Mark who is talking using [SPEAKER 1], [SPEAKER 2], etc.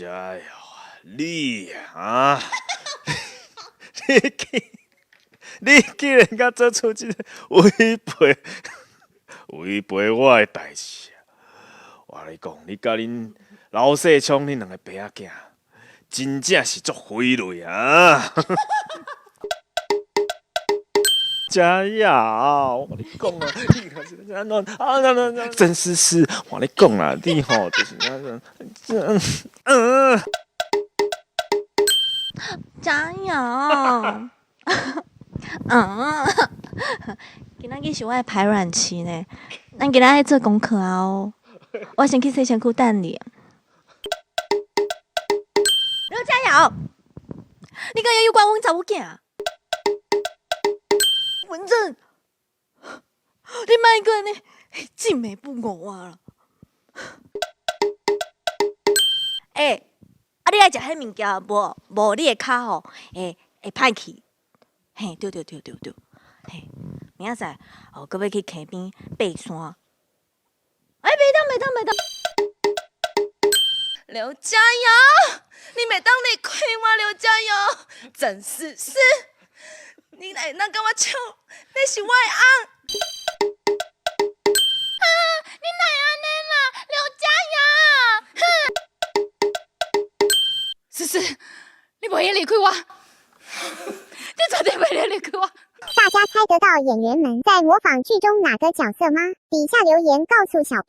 [SPEAKER 1] 加油啊！你啊，你竟然敢做出这个违背我的代志啊！我跟你讲，你甲恁老细冲恁两个爸仔囝，真正是足毁类啊！加油！我跟你讲啊，真是，我跟你讲啊，你吼就是
[SPEAKER 2] 加油！今仔日是我的排卵期呢，咱今仔日做功课啊哦。我先去洗身躯等你。刘加油！你敢有关阮查某囝？文正，你莫个呢，静美不我啊！你爱食迄物件无你的骹吼，会歹去。嘿，对，嘿，明仔载搁要去溪边爬山。袂当。刘加油！你袂当离开我，刘加油！真是，你来那跟我抢，你是我的翁。你哪安尼啦，刘加油！是，你不会离开我，你绝对不会离开我。
[SPEAKER 3] 大家猜得到演员们在模仿剧中哪个角色吗？底下留言告诉小编。